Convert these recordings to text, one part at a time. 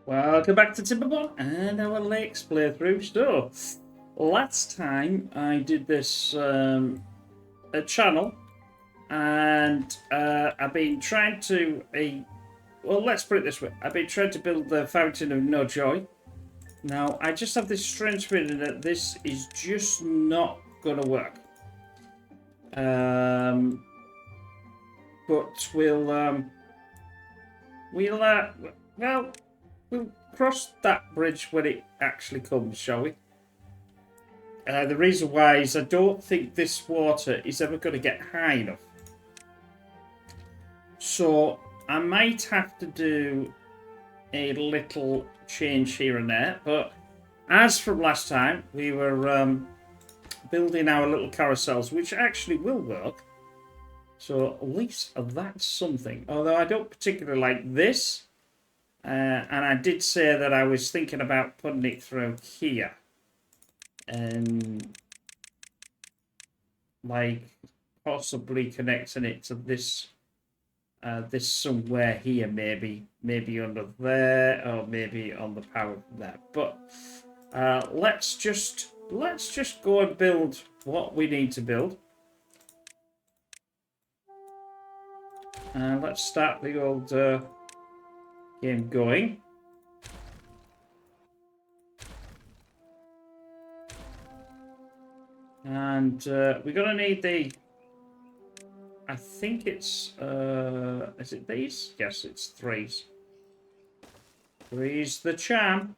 Welcome back to Timberborn and our lakes playthrough. So, last time I did this a channel, and I've been trying to well, let's put it this way: I've been trying to build the Fountain of No Joy. Now, I just have this strange feeling that this is just not gonna work. But well, we'll cross that bridge when it actually comes, shall we? The reason why is I don't think this water is ever going to get high enough. So I might have to do a little change here and there. But as from last time, we were building our little carousels, which actually will work. So at least that's something. Although I don't particularly like this. And I did say that I was thinking about putting it through here. And like possibly connecting it to this this somewhere here, maybe under there, or maybe on the power there. But let's just go and build what we need to build. And let's start the old game going. And we're gonna need the, I think it's is it these? Yes, it's threes. Three's the charm.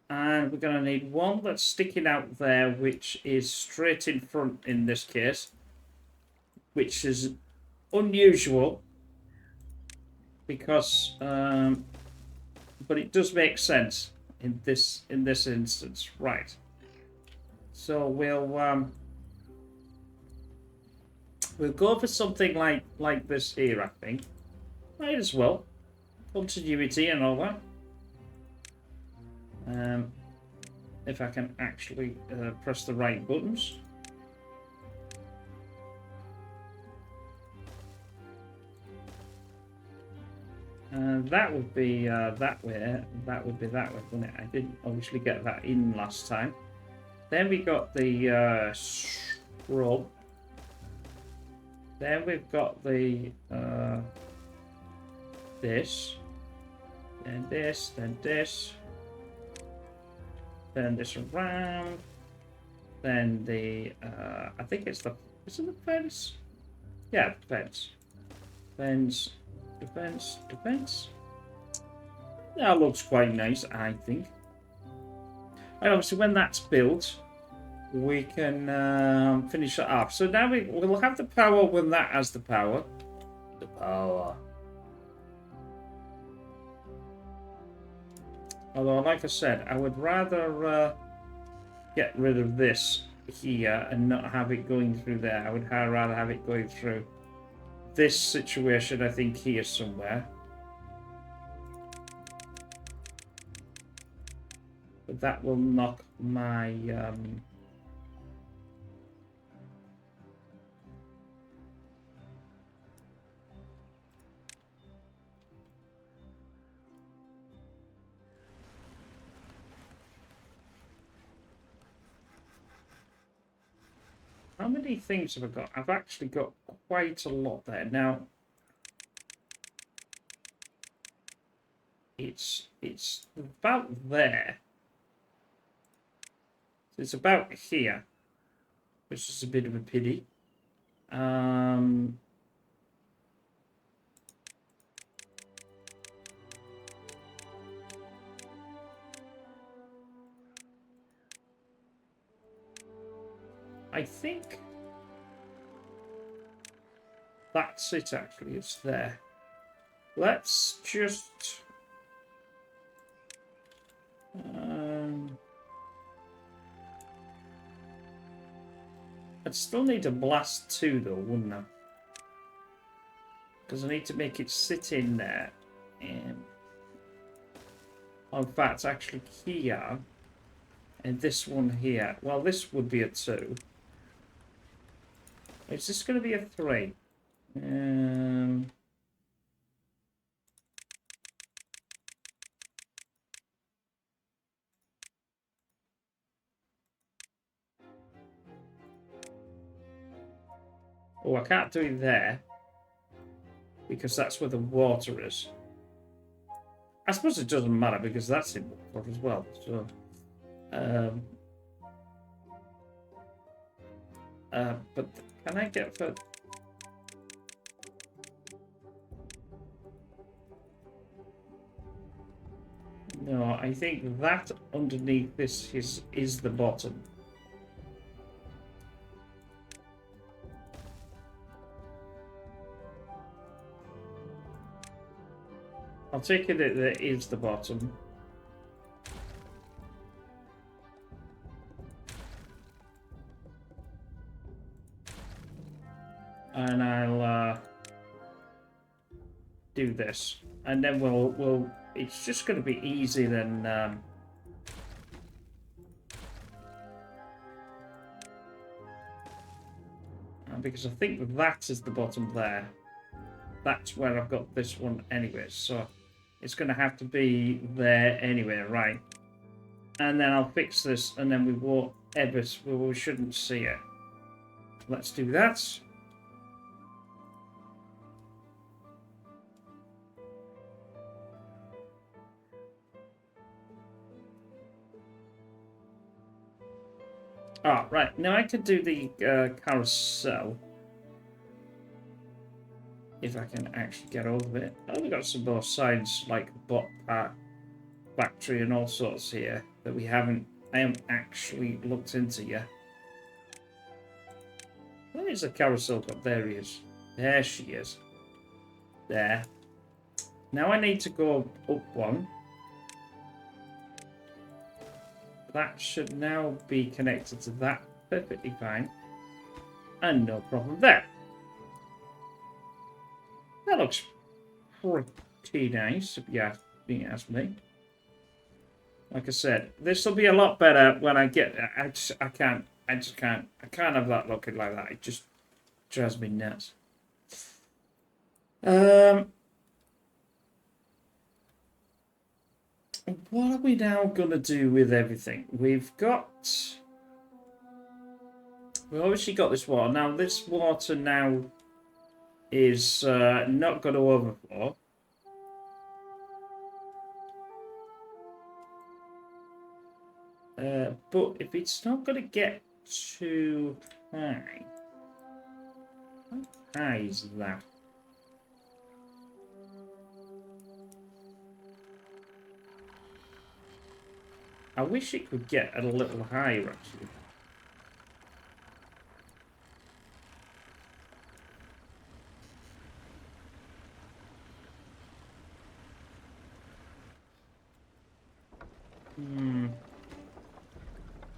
And we're gonna need one that's sticking out there, which is straight in front in this case, which is unusual because but it does make sense in this instance, right? So we'll go for something like this here, I think. Might as well. Continuity and all that. If I can actually press the right buttons. That would be that way. That would be that way, wouldn't it? I didn't obviously get that in last time. Then we got the scrub. Then we've got the this. Then this. Then this. Turn this around. Then the I think it's the, is it the fence? Yeah, fence. Fence. Defense. That looks quite nice, I think. And obviously, when that's built, we can finish it off. So now we'll have the power when that has the power. The power. Although, like I said, I would rather get rid of this here and not have it going through there. I would rather have it going through this situation, I think, here somewhere. But that will knock my how many things have I got? I've actually got quite a lot there. Now, it's about there. It's about here, which is a bit of a pity. I think that's it, actually. It's there. Let's just I'd still need a blast 2 though, wouldn't I? Because I need to make it sit in there. And in fact, actually here, and this one here. Well, this would be a 2. Is this going to be a 3? Oh, I can't do it there because that's where the water is. I suppose it doesn't matter because that's in water as well. So, but can I get for? No, I think that underneath this is the bottom. I'll take it that it is the bottom. And I'll do this, and then we'll. It's just going to be easy then. Because I think that is the bottom there. That's where I've got this one anyway, so it's going to have to be there anyway, right? And then I'll fix this, and then we won't edit. We shouldn't see it. Let's do that. Oh, right. Now I could do the carousel. If I can actually get over it. Oh, we've got some more signs like bot part factory and all sorts here that I haven't actually looked into yet. Where is the carousel got? There he is. There she is. There. Now I need to go up one. That should now be connected to that perfectly fine. And no problem there. That looks pretty nice, if you ask me. Like I said, this will be a lot better when I get. I can't have that looking like that. It just drives me nuts. What are we now gonna do with everything? We've obviously got this water. Now this water now is not going to overflow. But if it's not going to get too high, how high is that? I wish it could get a little higher, actually.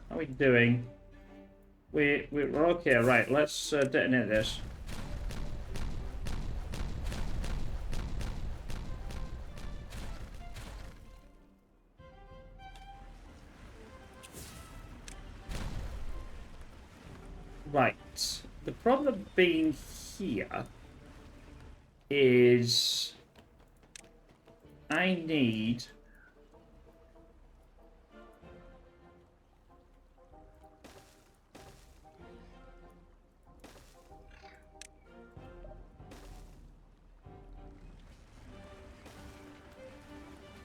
How are we doing? We're okay, right? Let's detonate this. Right. The problem being here is I need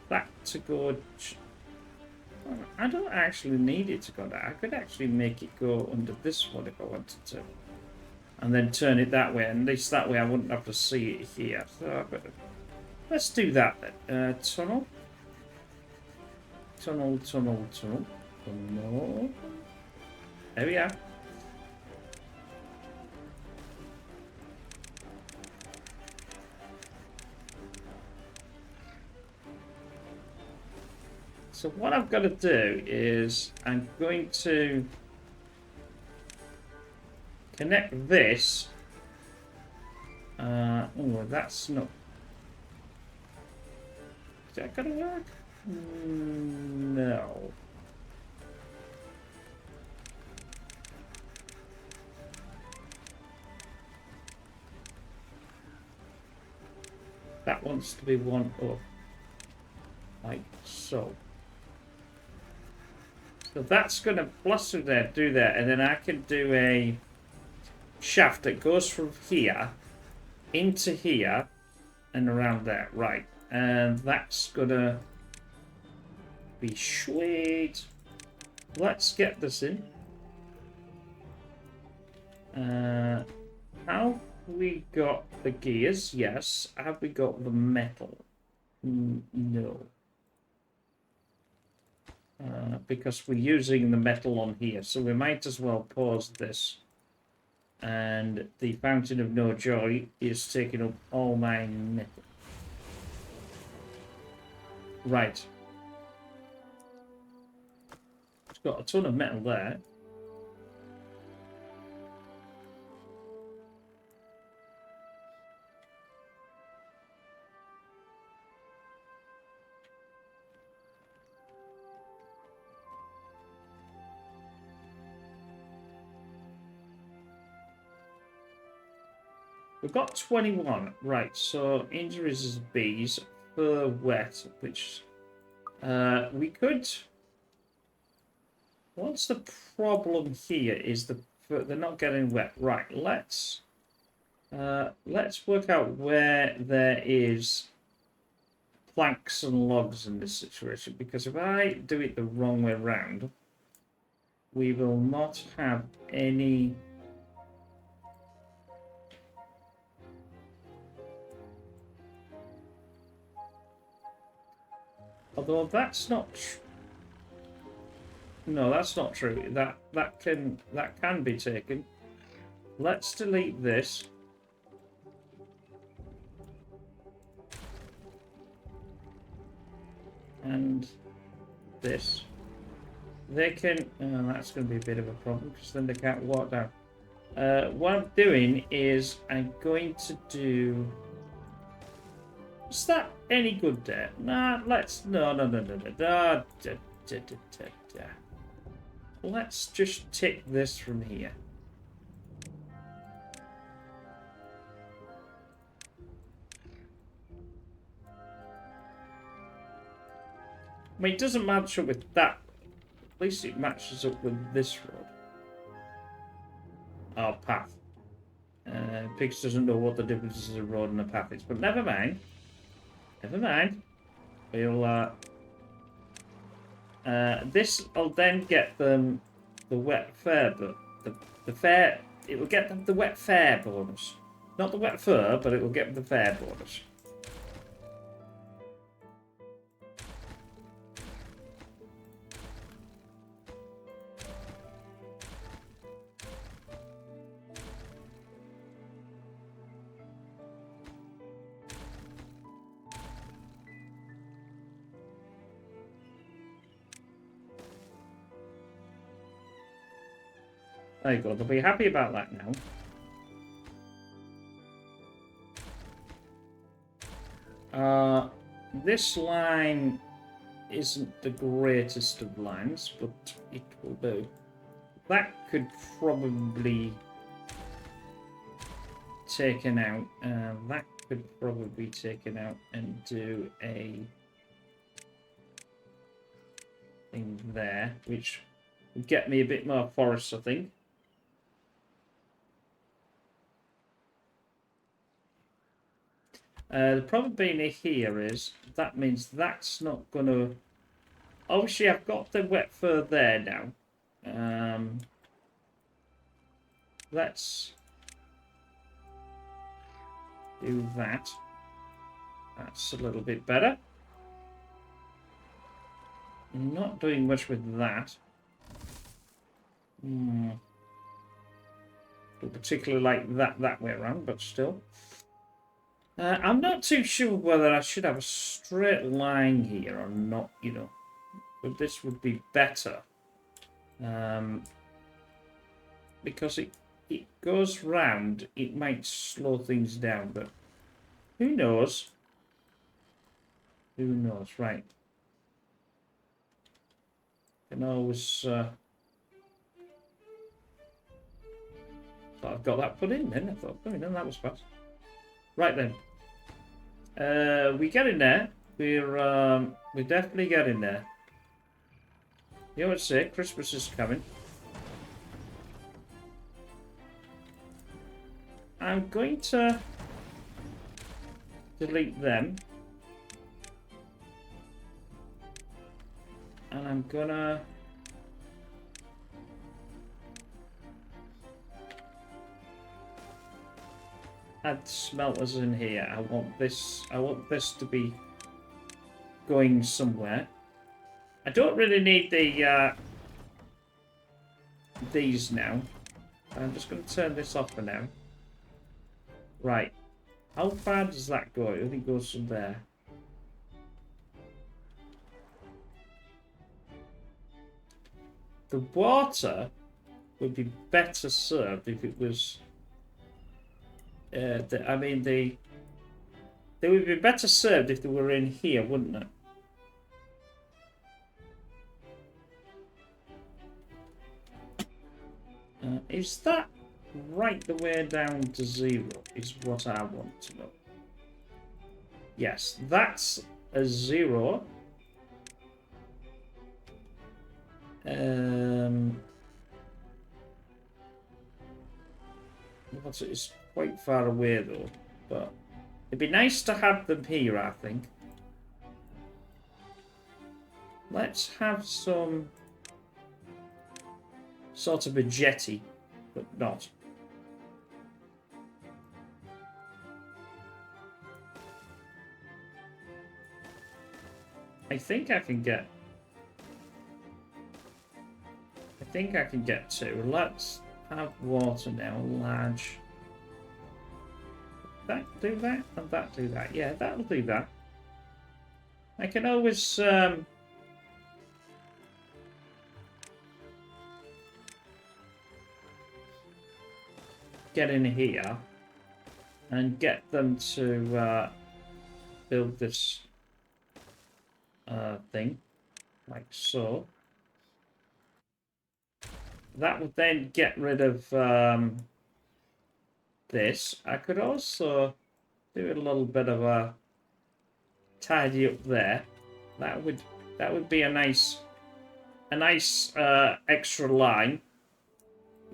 that to go. I don't actually need it to go there. I could actually make it go under this one if I wanted to. And then turn it that way. And at least that way I wouldn't have to see it here. So, let's do that then. Tunnel. Tunnel, tunnel, tunnel. Tunnel. There we are. So what I've got to do is I'm going to connect this. Oh, that's not. Is that going to work? No. That wants to be one up. Like so. So that's going to blast through there, do that, and then I can do a shaft that goes from here into here and around there. Right. And that's gonna be sweet. Let's get this in. Have we got the gears? Yes. Have we got the metal? No. Because we're using the metal on here, so we might as well pause this. And the Fountain of No Joy is taking up all my metal. Right. It's got a ton of metal there. We've got 21. Right, so injuries is bees, fur wet, which we could... What's the problem here is they're not getting wet. Right, let's work out where there is planks and logs in this situation, because if I do it the wrong way around, we will not have any... Although that's not... No, that's not true. That can be taken. Let's delete this. And this. They can... that's going to be a bit of a problem, because then they can't walk down. What I'm doing is I'm going to do... Is that any good there? Nah, let's... No. Let's just take this from here. I mean, it doesn't match up with that. At least it matches up with this road. Our path. Pix doesn't know what the difference is a road and a path is, but never mind. Never mind. We'll, this will then get them the wet fur, but the fair, it will get them the wet fare bonus. Not the wet fur, but it will get them the fare bonus. There you go, they'll be happy about that now. This line isn't the greatest of lines, but it will do. That could probably taken out. That could probably be taken out and do a thing there, which would get me a bit more forest, I think. The problem being here is that means that's not going to... Obviously, I've got the wet fur there now. Let's do that. That's a little bit better. Not doing much with that. Don't particularly like that way around, but still. I'm not too sure whether I should have a straight line here or not, you know. But this would be better. Because it goes round, it might slow things down, but who knows? Who knows, right. Can always... thought I've got that put in then. I thought, oh, no, that was fast. Right then. We get in there. We definitely get in there. You know what to say? Christmas is coming. I'm going to delete them. And I'm gonna add smelters in here. I want this to be going somewhere. I don't really need the these now. I'm just going to turn this off for now. Right. How far does that go? It only goes from there. The water would be better served if it was... they would be better served if they were in here, wouldn't it? Is that right the way down to 0 is what I want to know. Yes, that's a 0. It's quite far away though, but it'd be nice to have them here, I think. Let's have some sort of a jetty, but not. I think I can get two. Let's have water now, large. That do that, and that do that. Yeah, that'll do that. I can always get in here and get them to build this thing, like so. That would then get rid of this. I could also do a little bit of a tidy up there. That would be a nice extra line.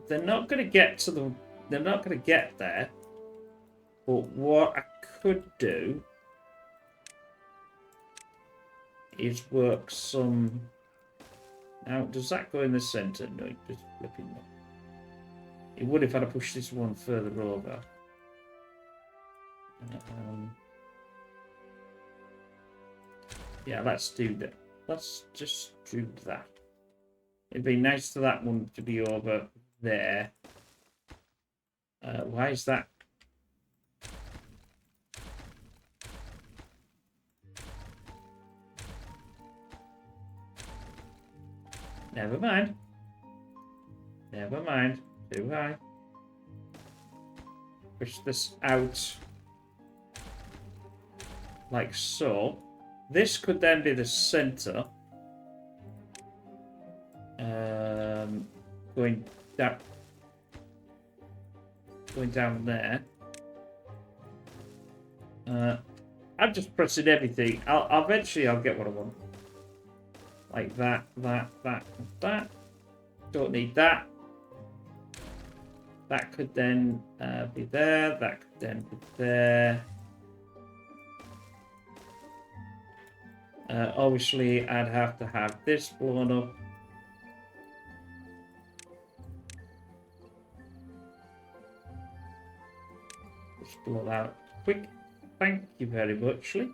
They're not going to get to the. They're not going to get there. But what I could do is work some. Now, does that go in the centre? No, it just flipping up. It would if I'd pushed this one further over. Yeah, let's do that. Let's just do that. It'd be nice for that one to be over there. Why is that? Never mind. Never mind. Too high. Push this out. Like so. This could then be the center. Going down there. I'm just pressing everything. Eventually I'll get what I want. Like that, that. Don't need that. That could then be there. That could then be there. Obviously, I'd have to have this blown up. Just blow out quick. Thank you very much, Lee.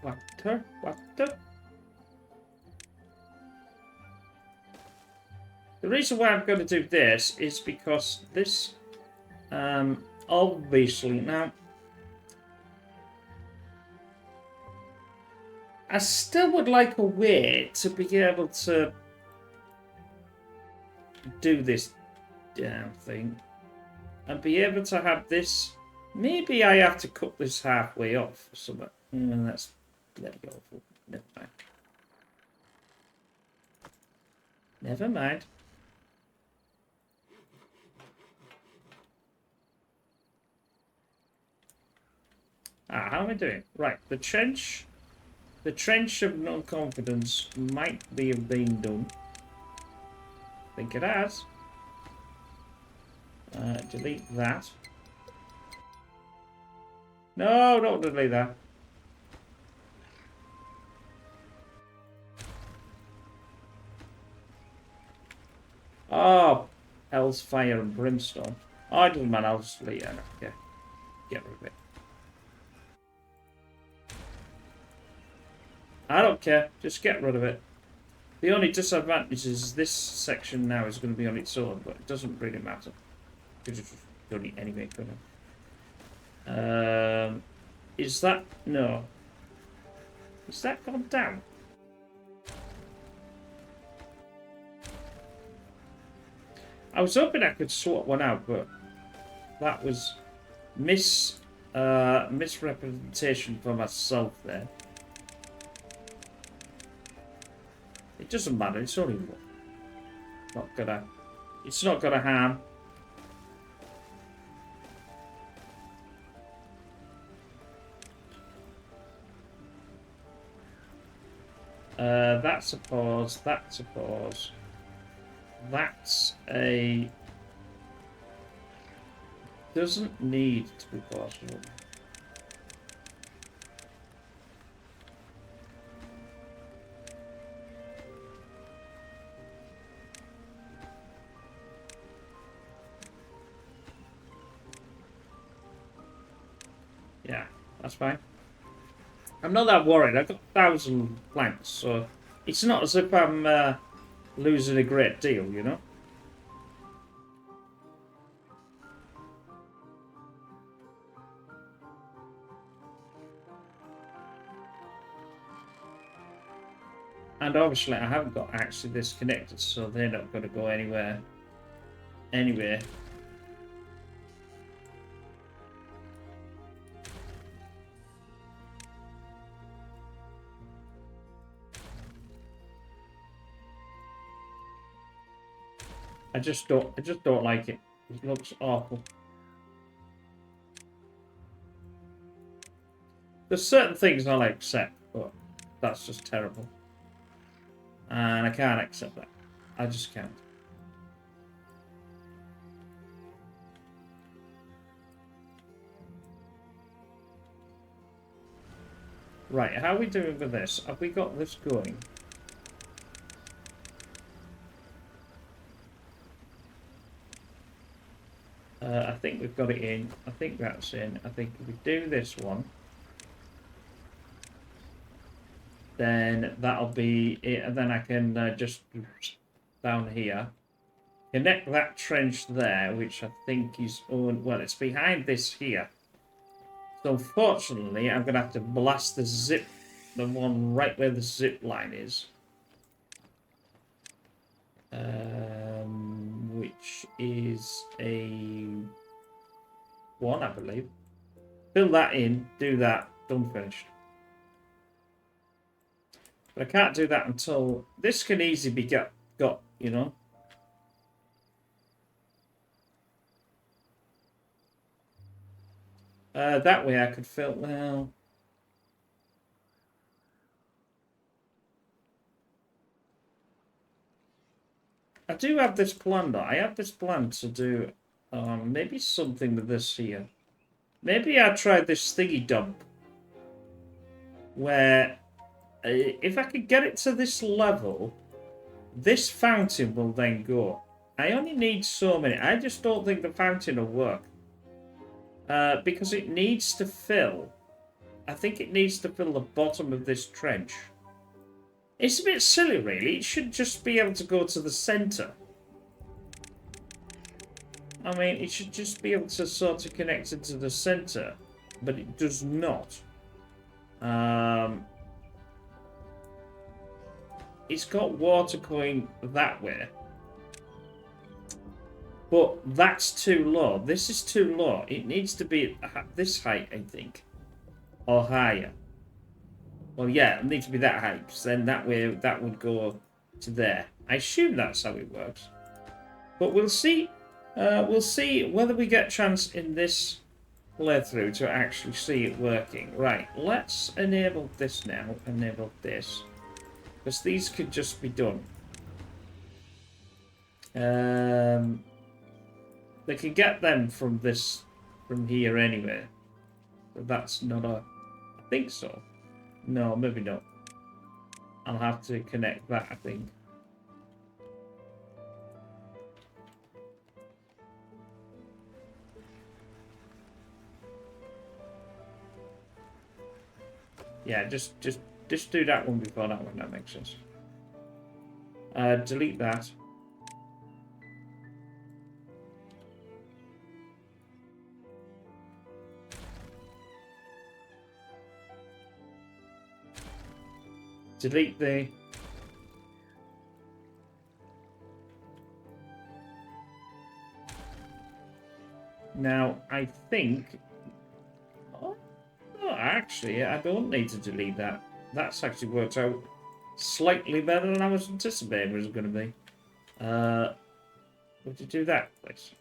Water. The reason why I'm going to do this is because this, obviously, now, I still would like a way to be able to do this damn thing and be able to have this. Maybe I have to cut this halfway off or something. That's bloody awful. Never mind. Never mind. How am I doing? Right, the trench of non-confidence might be have been done. I think it has. Delete that. No, don't delete that. Oh, hell's fire and brimstone. Oh, it doesn't matter. I'll just delete it. Okay, get rid of it. I don't care. Just get rid of it. The only disadvantage is this section now is going to be on its own, but it doesn't really matter. Because it's done it anyway, couldn't it? Is that... No. Is that gone down? I was hoping I could sort one out, but that was misrepresentation for myself there. It doesn't matter. It's only not gonna. It's not gonna harm. That's a pause. That's a pause. That's a. Doesn't need to be paused. Yeah, that's fine. I'm not that worried. I've got 1,000 planks, so it's not as if I'm losing a great deal, you know? And obviously I haven't got actually this connected, so they're not going to go anywhere. Anyway. I just don't like it. It looks awful. There's certain things I'll accept, but that's just terrible. And I can't accept that. I just can't. Right, how are we doing with this? Have we got this going? I think we've got it in. I think that's in. I think if we do this one, then that'll be it. And then I can just down here connect that trench there, which I think is on. Well, it's behind this here. So unfortunately, I'm gonna have to blast the one right where the zip line is. Which is a 1, I believe. Fill that in, do that, done, finished. But I can't do that until this can easily be got, you know. That way I could fill. Well, I do have this plan though. I have this plan to do maybe something with this here. Maybe I try this thingy dump where if I could get it to this level, this fountain will then go. I only need so many. I just don't think the fountain will work. Because it needs to fill. I think it needs to fill the bottom of this trench. It's a bit silly, really. It should just be able to go to the centre. I mean, it should just be able to sort of connect it to the centre. But it does not. It's got water going that way. But that's too low. This is too low. It needs to be at this height, I think. Or higher. Well, yeah, it needs to be that height. Because then that way, that would go to there. I assume that's how it works. But we'll see. We'll see whether we get a chance in this playthrough to actually see it working. Right, let's enable this now. Enable this. Because these could just be done. They can get them from here anyway. But that's not a... I think so. No, maybe not. I'll have to connect that, I think. Yeah, just do that one before that one. That makes sense. Delete that. Delete the... Now, I think... Oh, actually, I don't need to delete that. That's actually worked out slightly better than I was anticipating it was going to be. Would you do that, please?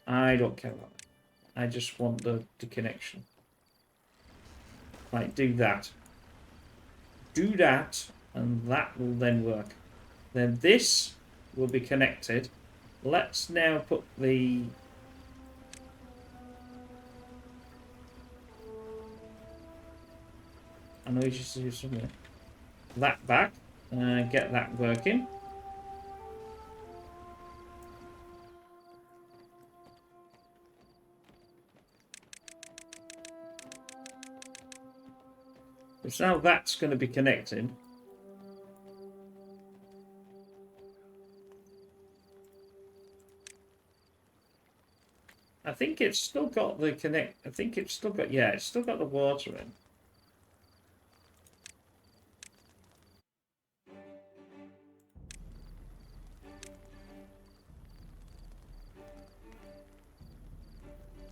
I don't care about that. I just want the connection. Right, do that. Do that, and that will then work. Then this will be connected. Let's now put the... I know you just do something. That back. Get that working. So now that's going to be connected. I think it's still got the connect. I think it's still got, yeah, it's still got the water in.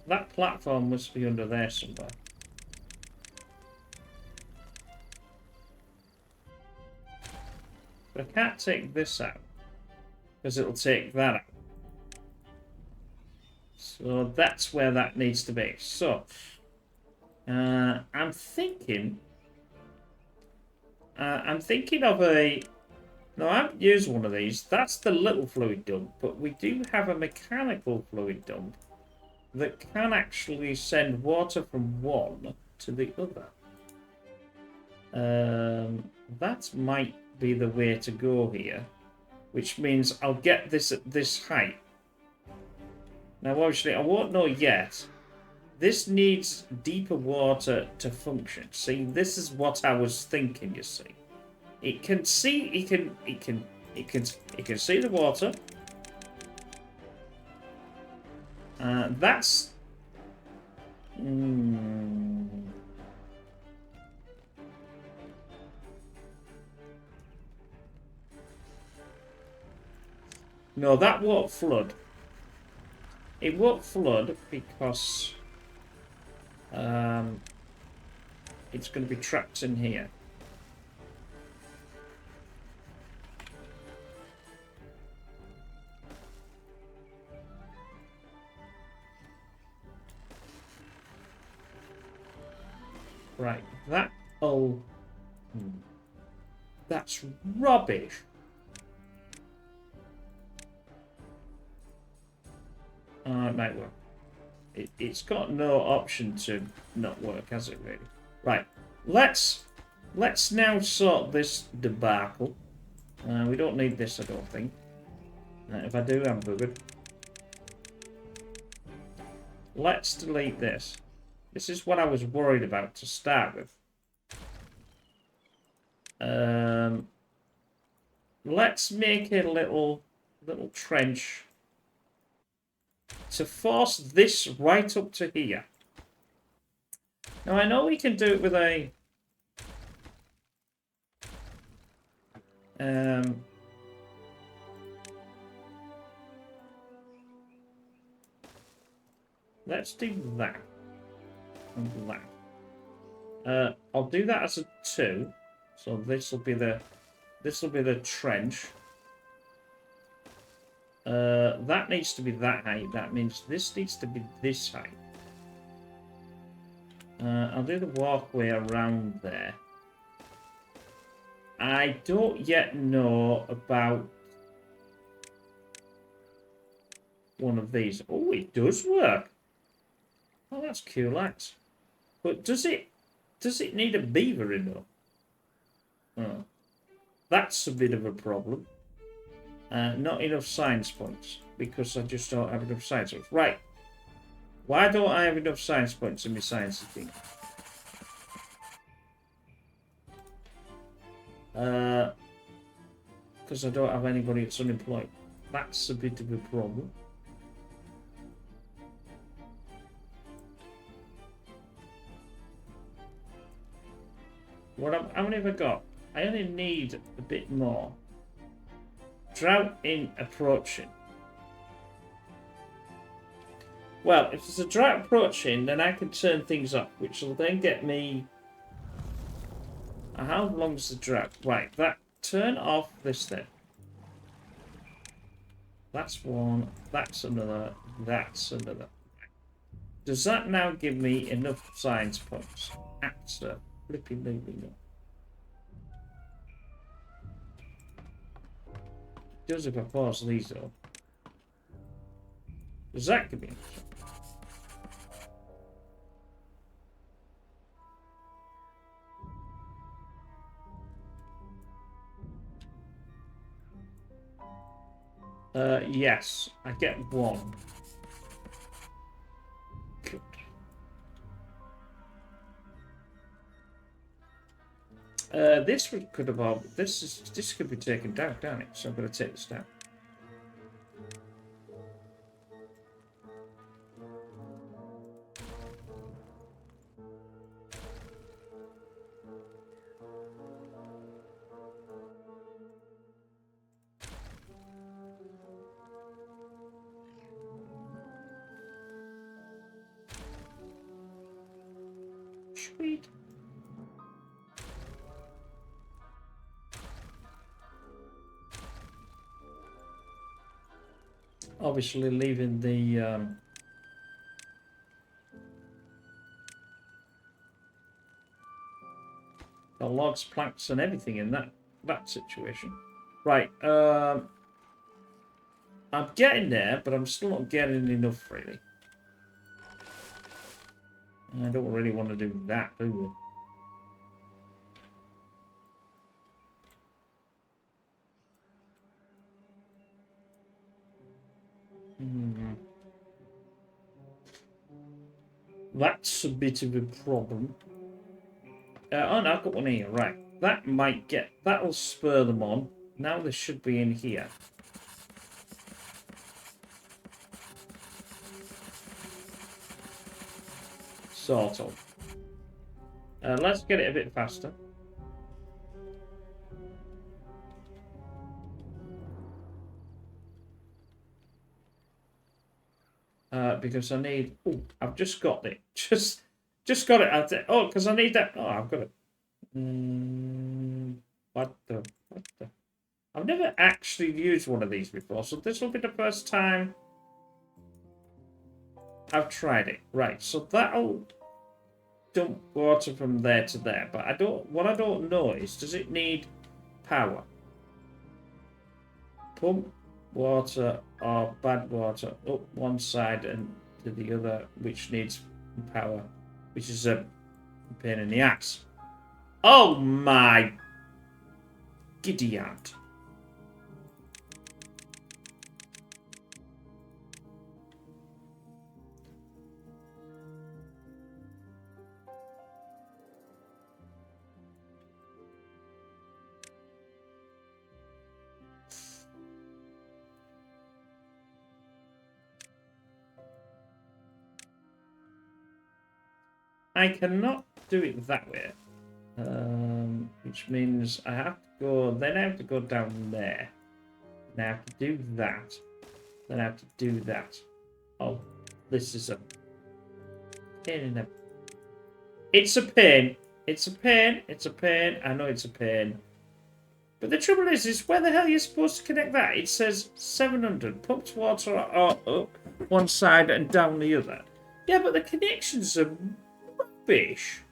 That platform must be under there somewhere. But I can't take this out because it'll take that out. So that's where that needs to be. So I'm thinking of a... No, I haven't used one of these. That's the little fluid dump, but we do have a mechanical fluid dump that can actually send water from one to the other. That might be the way to go here, which means I'll get this at this height. Now, obviously, I won't know yet. This needs deeper water to function. See, this is what I was thinking, you see. It can see, it can see the water. That's... No, that won't flood. It won't flood because it's going to be trapped in here. Right, that'll... That's rubbish. It might work. It's got no option to not work, has it really? Right, let's now sort this debacle. We don't need this, I don't think. If I do, I'm buggered. Let's delete this. This is what I was worried about to start with. Let's make a little trench to force this right up to here. Now, I know we can do it with a... let's do that. And that. I'll do that as a 2. So this will be the trench. That needs to be that height. That means this needs to be this height. I'll do the walkway around there. I don't yet know about one of these. Oh, it does work. Oh, that's cool, that. But does it need a beaver in it? Oh, that's a bit of a problem. Not enough science points because I just don't have enough science points. Right. Why don't I have enough science points in my science thing? Because I don't have anybody that's unemployed. That's a bit of a problem. How many have I got? I only need a bit more. Drought in approaching. Well, if there's a drought approaching, then I can turn things up, which will then get me... How long is the drought? Right, turn off this then. That's one, that's another, that's another. Does that now give me enough science points? Absolutely not. It does if I pause these though. Does that give me enough? Yes, I get one. Good. This could have this could be taken down, can't it? So I'm going to take this down. Sweet. Obviously leaving the logs, planks and everything in that situation. Right, I'm getting there, but I'm still not getting enough really. I don't really want to do that, do we? That's a bit of a problem. Oh no, I've got one here, right. That'll spur them on. Now this should be in here. Sort of. Let's get it a bit faster. Because I need... Oh, I've just got it. Just got it. Oh, because I need that. Oh, I've got it. What the... I've never actually used one of these before, so this will be the first time I've tried it. Right, so that'll dump water from there to there, but what I don't know is, does it need power? Pump water or bad water up one side and to the other, which needs power, which is a pain in the ass. Oh my giddy aunt. I cannot do it that way, which means I have to go. Then I have to go down there. And I have to do that. Then I have to do that. Oh, this is a pain in the... It's a pain. It's a pain. It's a pain. I know it's a pain. But the trouble is where the hell are you supposed to connect that? It says 700. Pumped water up one side and down the other. Yeah, but the connections are rubbish.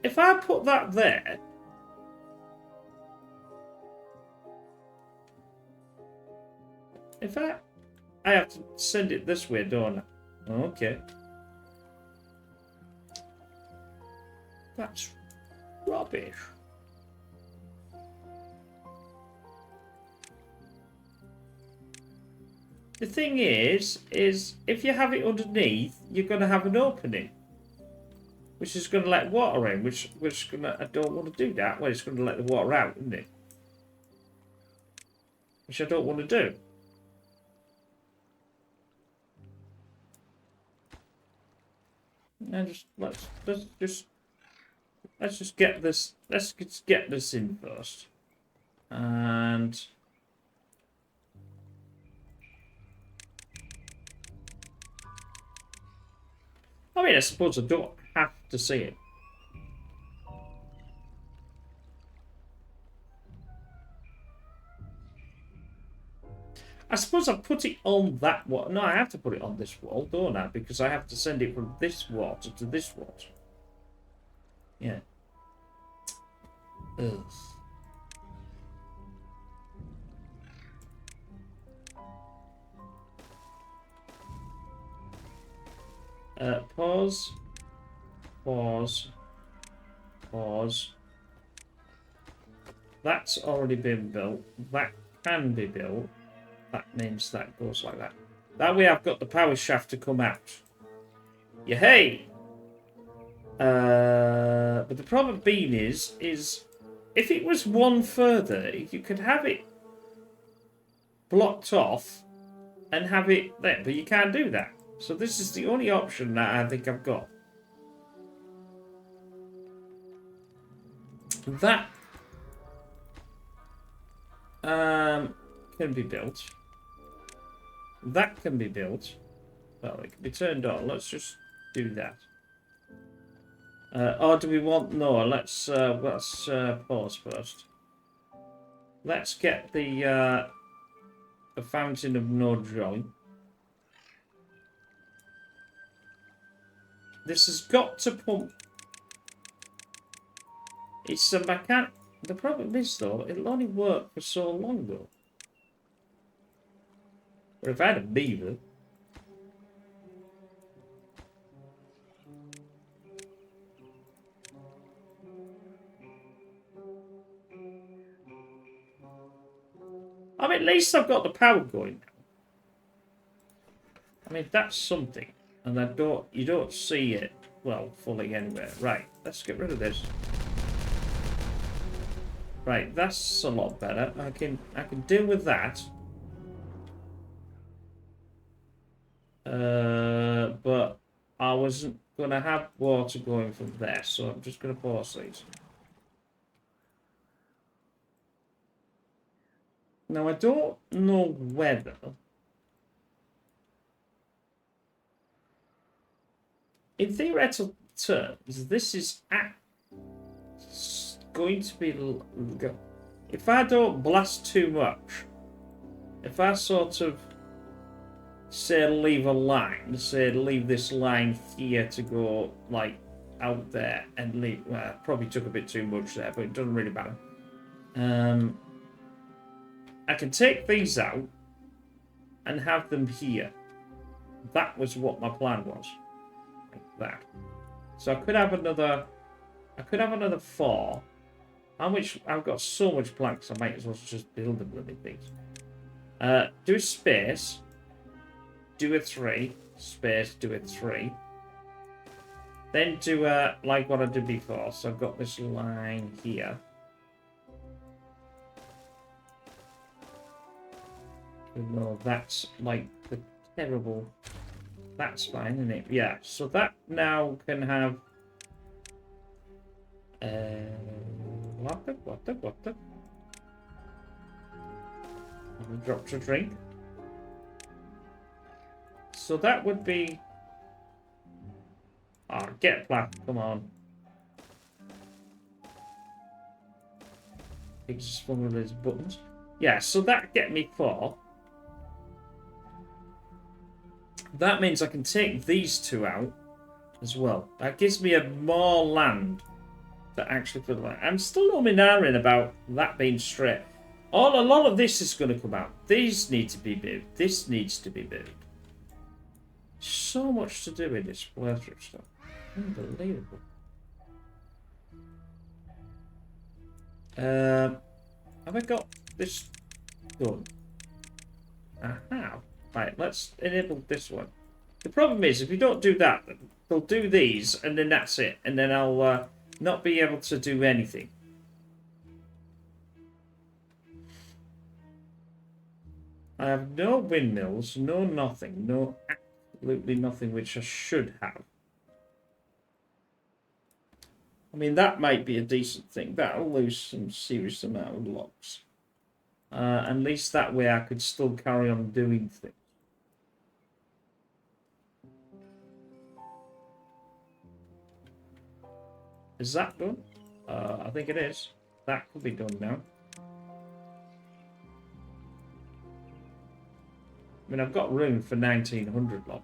If I put that there... I have to send it this way, don't I? Okay. That's rubbish. The thing is if you have it underneath, you're going to have an opening, which is going to let water in, which I don't want to do that. Well, it's going to let the water out, isn't it? Which I don't want to do. And let's just get this. Let's just get this in first, and I mean, I suppose I don't have to see it. I suppose I put it on that wall. No, I have to put it on this wall, don't I? Because I have to send it from this water to this water. Yeah. Ugh. Pause. Pause. Pause. That's already been built. That can be built. That means that goes like that. That way I've got the power shaft to come out. Yeah, hey! But the problem being is if it was one further, you could have it blocked off and have it there, but you can't do that. So this is the only option that I think I've got. That can be built. That can be built. Well, it can be turned on. Let's just do that. Or do we want... No, let's pause first. Let's get the fountain of no joy. This has got to pump. It's a mechanic. The problem is, though, it'll only work for so long, though. But if I had a beaver... I mean, at least I've got the power going now. I mean, that's something. And you don't see it, well, fully anywhere. Right, let's get rid of this. Right, that's a lot better. I can deal with that. But I wasn't gonna have water going from there, so I'm just gonna pause these. Now I don't know whether in theoretical terms this is going to be, if I don't blast too much, if I sort of say leave a line, say leave this line here to go like out there and leave, well, probably took a bit too much there, but it doesn't really matter. I can take these out and have them here. That was what my plan was. Like that. So I could have another 4. How much? I've got so much planks, I might as well just build the bloody things. Do a space. Do a 3. Space, do a 3. Then do a, like what I did before. So I've got this line here. No, that's like the terrible. That's fine, isn't it? Yeah. So that now can have. What the? I dropped a drink. So that would be. Ah, get black. Come on. It's just one of those buttons. Yeah. So that get me 4. That means I can take these 2 out as well. That gives me more land to actually put away. I'm still umming about that being straight. A lot of this is going to come out. These need to be moved. This needs to be moved. So much to do in this playthrough stuff. Unbelievable. Have I got this done? I have. Right, let's enable this one. The problem is, if you don't do that, they'll do these, and then that's it. And then I'll not be able to do anything. I have no windmills, no nothing, no absolutely nothing which I should have. I mean, that might be a decent thing. That'll lose some serious amount of logs. At least that way I could still carry on doing things. Is that done? I think it is. That could be done now. I mean, I've got room for 1900 log.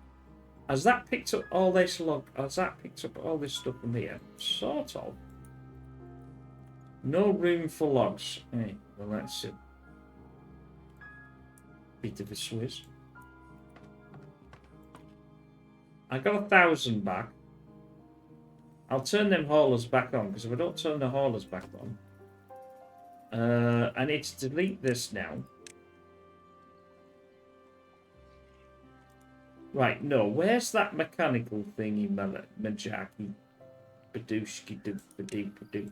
Has that picked up all this log? Has that picked up all this stuff from here? Sort of. No room for logs. Hey, well, that's a bit of a Swiss. I got 1,000 back. I'll turn them haulers back on, because if I don't turn the haulers back on, I need to delete this now. Right, no, where's that mechanical thingy, Majaki? Badooshki do badoo.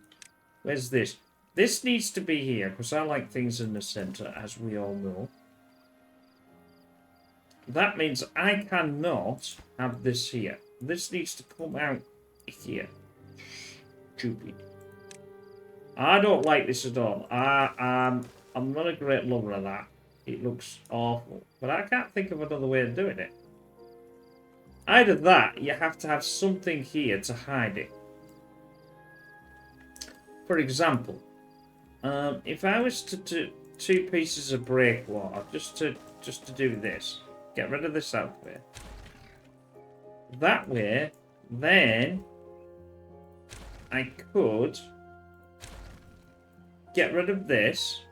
Where's this? This needs to be here, because I like things in the center, as we all know. That means I cannot have this here. This needs to come out here. Stupid. I don't like this at all. I'm not a great lover of that. It looks awful. But I can't think of another way of doing it. Either that, you have to have something here to hide it. For example, if I was to do 2 pieces of breakwater, just to do this, get rid of this out there. That way, then I could get rid of this.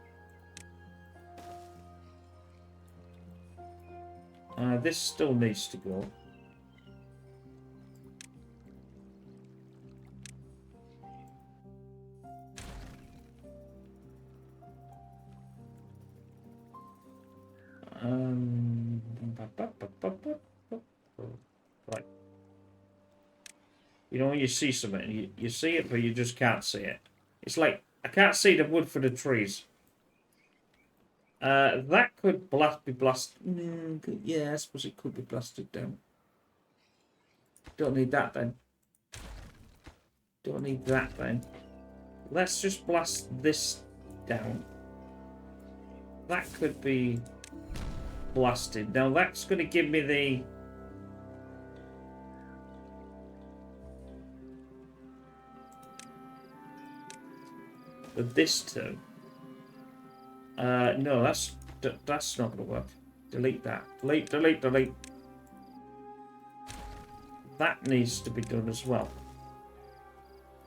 This still needs to go. Right. You know when you see something, you see it, but you just can't see it. It's like, I can't see the wood for the trees. That could be blasted. Yeah, I suppose it could be blasted down. Don't need that then. Don't need that then. Let's just blast this down. That could be blasted. Now that's going to give me the... With this too. No, that's not going to work. Delete that. Delete. That needs to be done as well.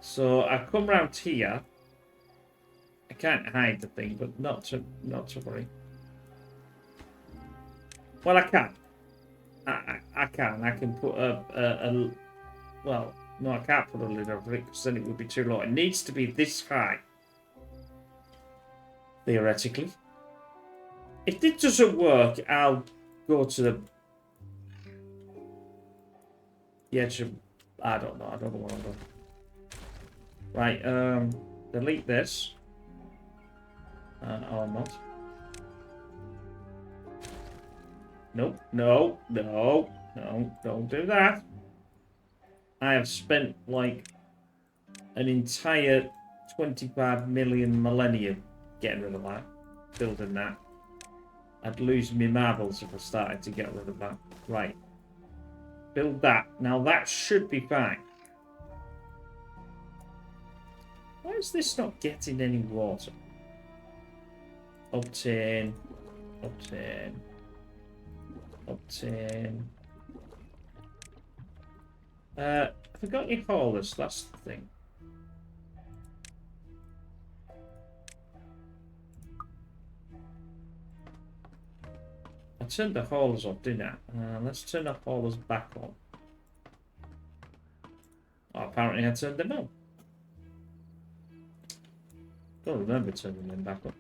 So I come round here. I can't hide the thing, but not to worry. Well, I can. I can. I can put a well, no, I can't put a lid over it because then it would be too low. It needs to be this high. Theoretically. If it doesn't work, I'll go to the edge of... I don't know what I'll do. Right, delete this. Or not. Nope, no, don't do that. I have spent like an entire 25 million millennium getting rid of that, building that. I'd lose me marbles if I started to get rid of that. Right. Build that. Now that should be fine. Why is this not getting any water? Obtain. I forgot you call this, that's the thing. turned the haulers off, didn't I? Let's turn the haulers back on. Oh, apparently I turned them on. Don't remember turning them back up.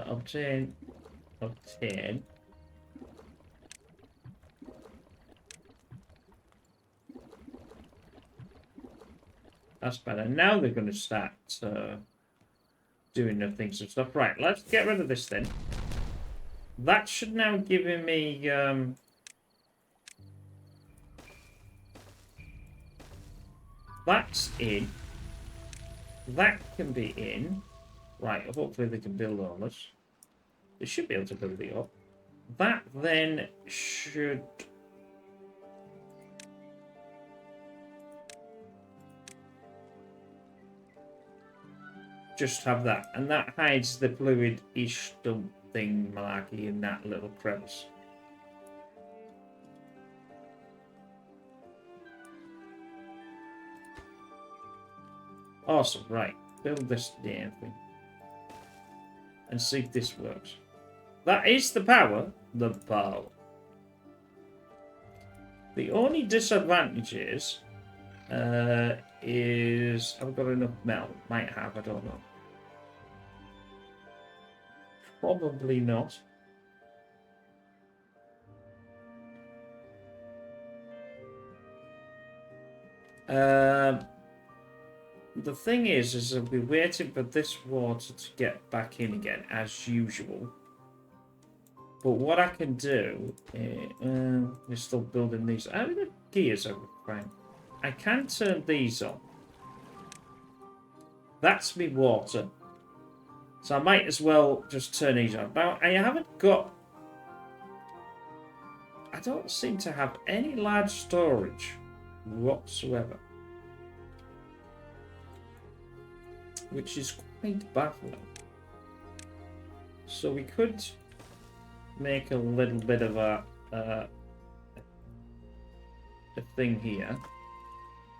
Obtain. That's better. Now they're going to start doing the things and stuff. Right, let's get rid of this then. That should now give me... that's in. That can be in. Right, hopefully they can build all this. They should be able to build it up. That then should... just have that. And that hides the fluid-ish dump thing malarkey in that little crevice. Awesome, right. Build this damn thing. And see if this works. That is the power. The power. The only disadvantage is I've got enough metal. Might have, I don't know. Probably not. The thing is I'll be waiting for this water to get back in again, as usual. But what I can do, we're still building these. How are the gears are fine. I can turn these on. That's me water. So I might as well just turn these on. Now, I haven't got... I don't seem to have any large storage whatsoever. Which is quite baffling. So we could make a little bit of a thing here.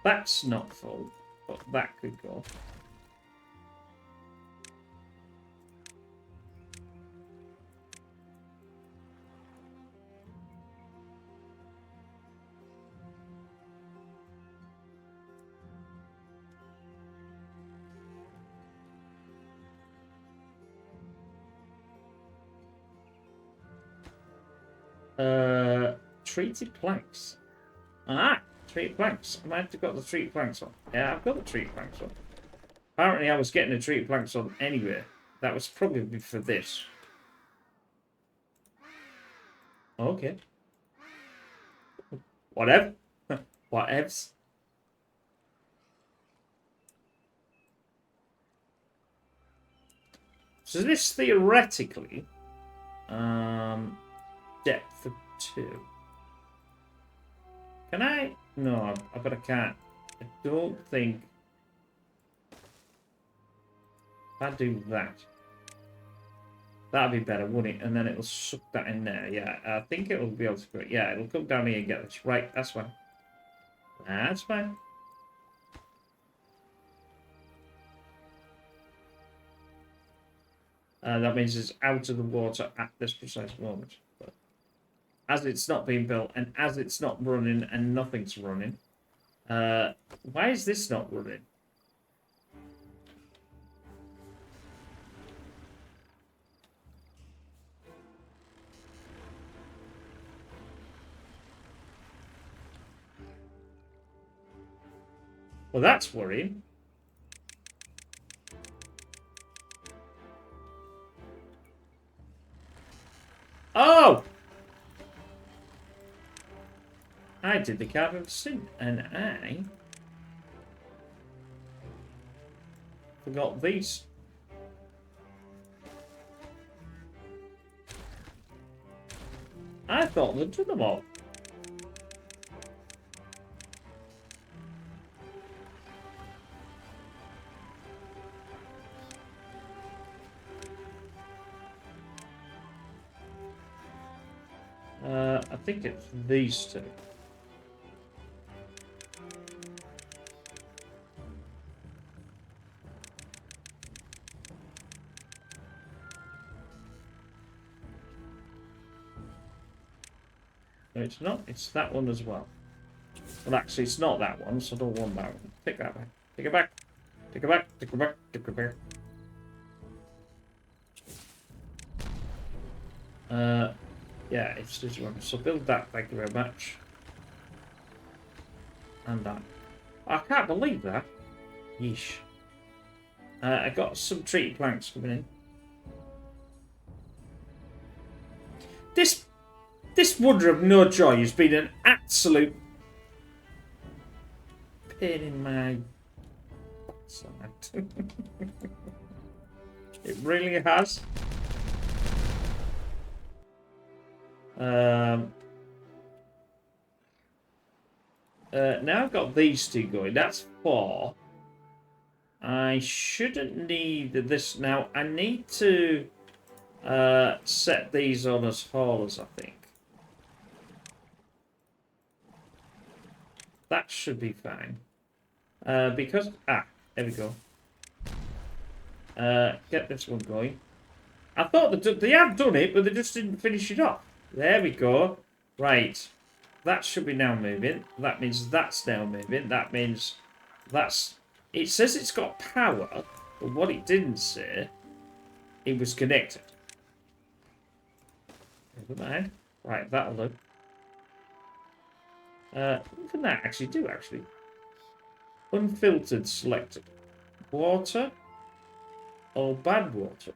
That's not full, but that could go. Treated planks. Ah, treated planks. I might have got the treated planks on. Yeah, I've got the treated planks on. Apparently I was getting the treated planks on anyway. That was probably for this. Okay. Whatever. Whatevs. So this theoretically, depth of 2. Can I? No, but I can't. I don't think. If I do that, that'd be better, wouldn't it? And then it'll suck that in there. Yeah, I think it'll be able to do it. Yeah, it'll come down here and get this. Right, that's fine. That's fine. That means it's out of the water at this precise moment. But as it's not being built, and as it's not running, and nothing's running, why is this not running? Well, that's worrying. Oh! I did the card of sin, and I forgot these. I thought they'd done them all. I think it's these two. No, it's not. It's that one as well. Well, actually, it's not that one, so I don't want that one. Take that back. Take it back. Take it back. Take it back. Take it back. Yeah, it's this one. So build that. Thank you very much. And that. I can't believe that. Yeesh. I got some treaty planks coming in. This Wonder of No Joy has been an absolute pain in my backside. It really has. Now I've got these two going. That's 4. I shouldn't need this now. I need to set these on as haulers, I think. That should be fine. Because... there we go. Get this one going. I thought they had done it, but they just didn't finish it off. There we go. Right. That should be now moving. That means that's now moving. That means that's... It says it's got power, but what it didn't say, it was connected. Never mind. Right, that'll do. What can that actually do, actually? Unfiltered selected. Water or bad water?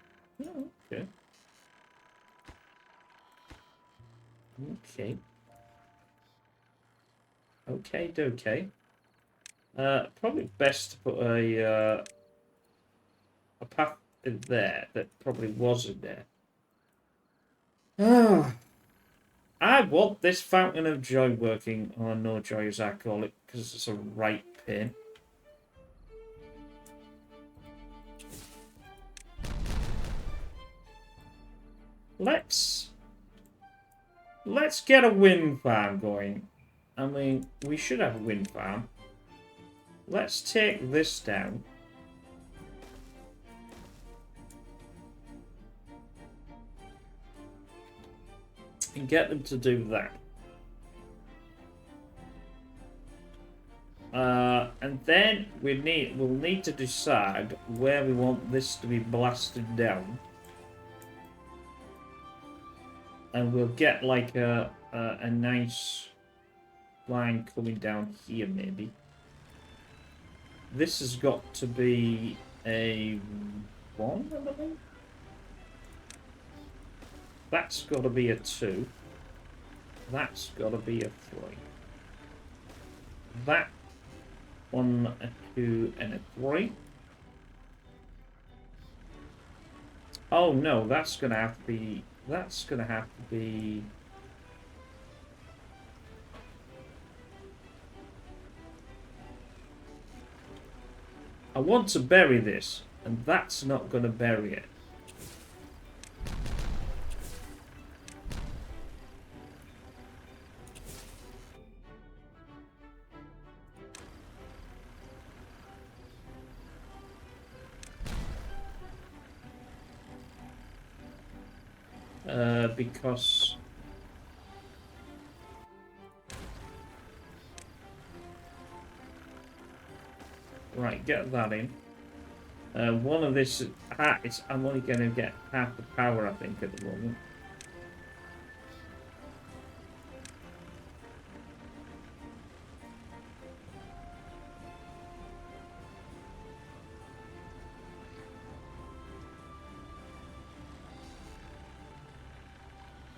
Oh, okay. Okay. Okay. Probably best to put a path in there that probably wasn't there. I want this Fountain of Joy working, or No Joy as I call it, because it's a right pain. Let's get a wind farm going. I mean, we should have a wind farm. Let's take this down. And get them to do that. And then we'll need to decide where we want this to be blasted down. And we'll get like a nice line coming down here, maybe. This has got to be a 1, I believe. That's got to be a 2. That's got to be a 3. That 1, a 2, and a 3. Oh no, that's gonna have to be. That's gonna have to be. I want to bury this, and that's not gonna bury it. Because right, get that in. One of this I'm only going to get half the power, I think, at the moment.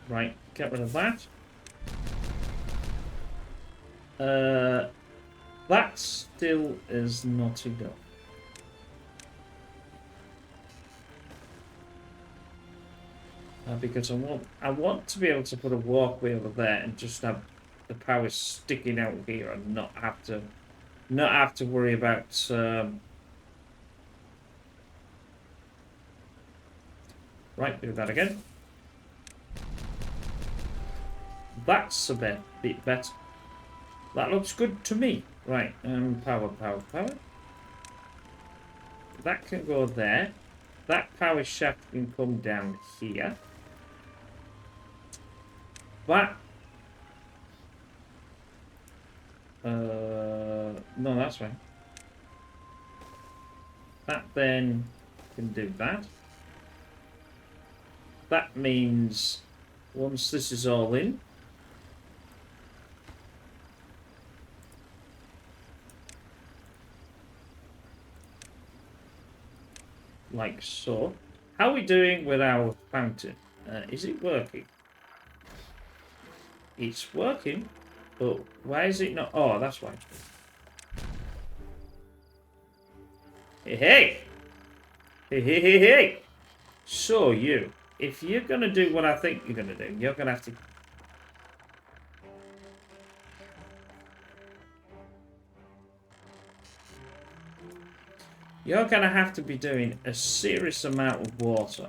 Right, get rid of that. That still is not enough. Because I want to be able to put a walkway over there and just have the power sticking out here and not have to worry about right, do that again. That's a bit better. That looks good to me. Right, power. That can go there. That power shaft can come down here. That No, that's fine. That then can do that. That means once this is all in, like so. How are we doing with our fountain? Is it working? It's working, but why is it not? Oh, that's why. Hey, hey! Hey, hey, hey, hey! So you, if you're going to do what I think you're going to do, you're going to have to... You're going to have to be doing a serious amount of water.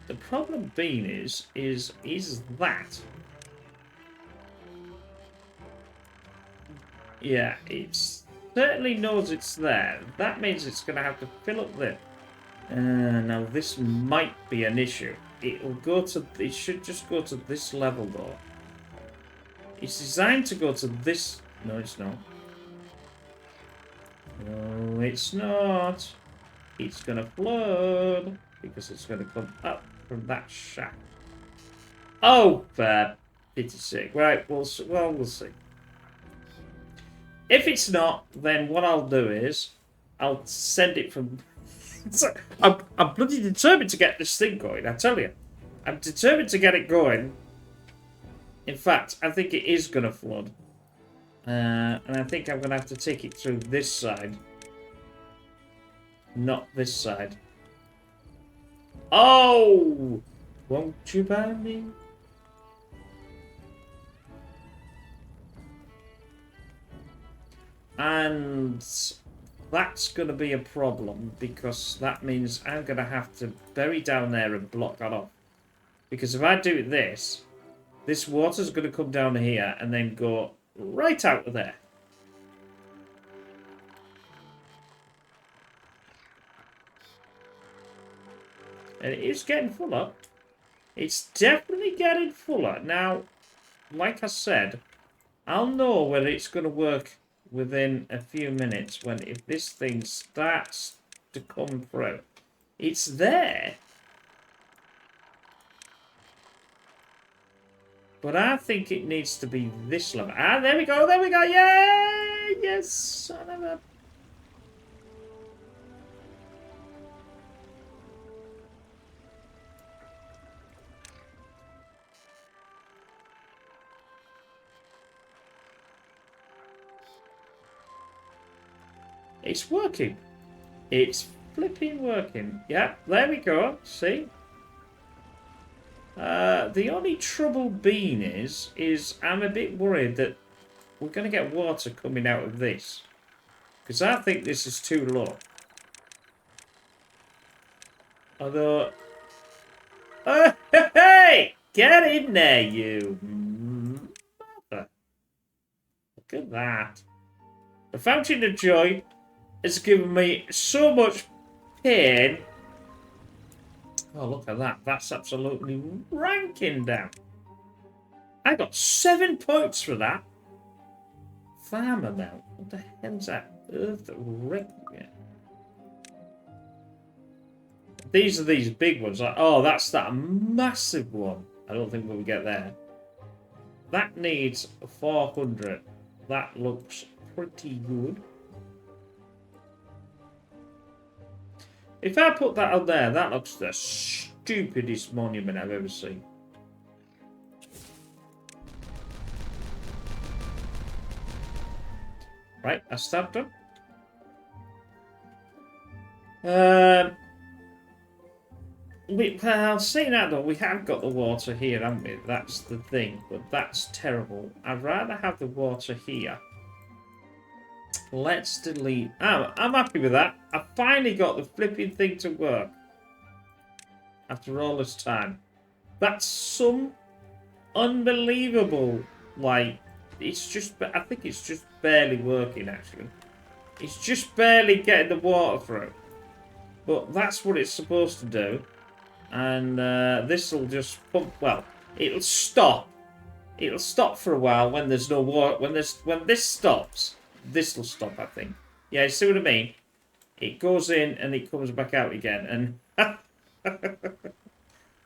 The problem being is that... Yeah, it certainly knows it's there. That means it's going to have to fill up this. Now this might be an issue. It'll go to... It should just go to this level though. It's designed to go to this... No, it's not. No, it's not. It's going to flood. Because it's going to come up from that shaft. Oh, for pity's sake. Right, we'll see. If it's not, then what I'll do is... I'll send it from... I'm bloody determined to get this thing going, I tell you. I'm determined to get it going. In fact, I think it is going to flood. And I think I'm going to have to take it through this side. Not this side. Oh! Won't you buy me? And that's going to be a problem because that means I'm going to have to bury down there and block that off. Because if I do this water's going to come down here and then go right out of there. And it is getting fuller. It's definitely getting fuller. Now, like I said, I'll know whether it's going to work within a few minutes when if this thing starts to come through. It's there. But I think it needs to be this level. Ah, there we go, Yay! Yes, son of a... It's working. It's flipping working. Yeah, there we go. See? The only trouble being is I'm a bit worried that we're going to get water coming out of this. Because I think this is too low. Although... hey! Get in there, you mother. Look at that. The Fountain of Joy has given me so much pain. Oh, look at that. That's absolutely ranking down. I got 7 points for that. Farm amount. What the hell's that? Earth wreck. These are these big ones. Like, oh, that's that massive one. I don't think we'll get there. That needs 400. That looks pretty good. If I put that on there, that looks the stupidest monument I've ever seen. Right, that's that done. Well, saying that though, we have got the water here, haven't we? That's the thing, but that's terrible. I'd rather have the water here. Let's delete... Oh, I'm happy with that. I finally got the flipping thing to work. After all this time. That's some unbelievable... Like, it's just... I think it's just barely working, actually. It's just barely getting the water through. But that's what it's supposed to do. And this will just pump... Well, it'll stop. it'll stop for a while when there's no water. When this stops, this will stop. I think. Yeah, you see what I mean? It goes in and it comes back out again. And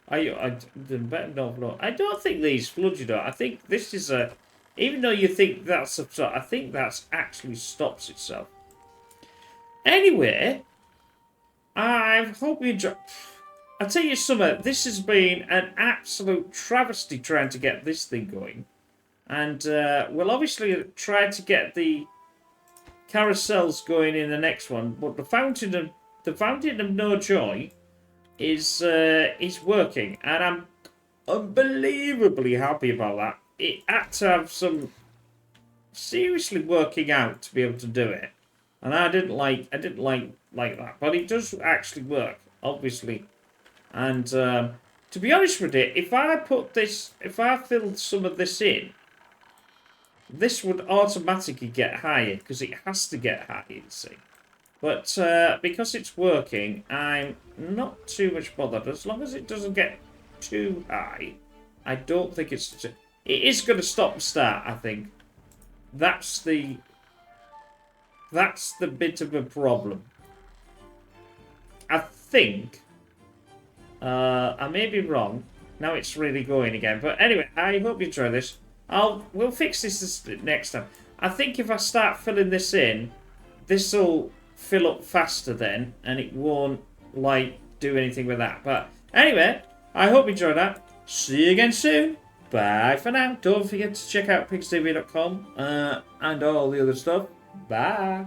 I better not flood. I don't think these flood. You know, I think this is a. Even though you think that's a, I think that's actually stops itself. Anyway, I hope you enjoy. I'll tell you something, this has been an absolute travesty trying to get this thing going. And we'll obviously try to get the carousels going in the next one. But the Fountain of No Joy is working. And I'm unbelievably happy about that. It had to have some seriously working out to be able to do it. And I didn't like that. But it does actually work, obviously. And to be honest with you, if I filled some of this in, this would automatically get higher because it has to get higher, you see. But because it's working, I'm not too much bothered. As long as it doesn't get too high, I don't think it's... It is going to stop and start, I think. That's the bit of a problem. I think... I may be wrong. Now it's really going again. But anyway, I hope you enjoy this. We'll fix this next time. I think if I start filling this in, this will fill up faster then, and it won't like do anything with that. But anyway, I hope you enjoyed that. See you again soon. Bye for now. Don't forget to check out pigstv.com and all the other stuff. Bye.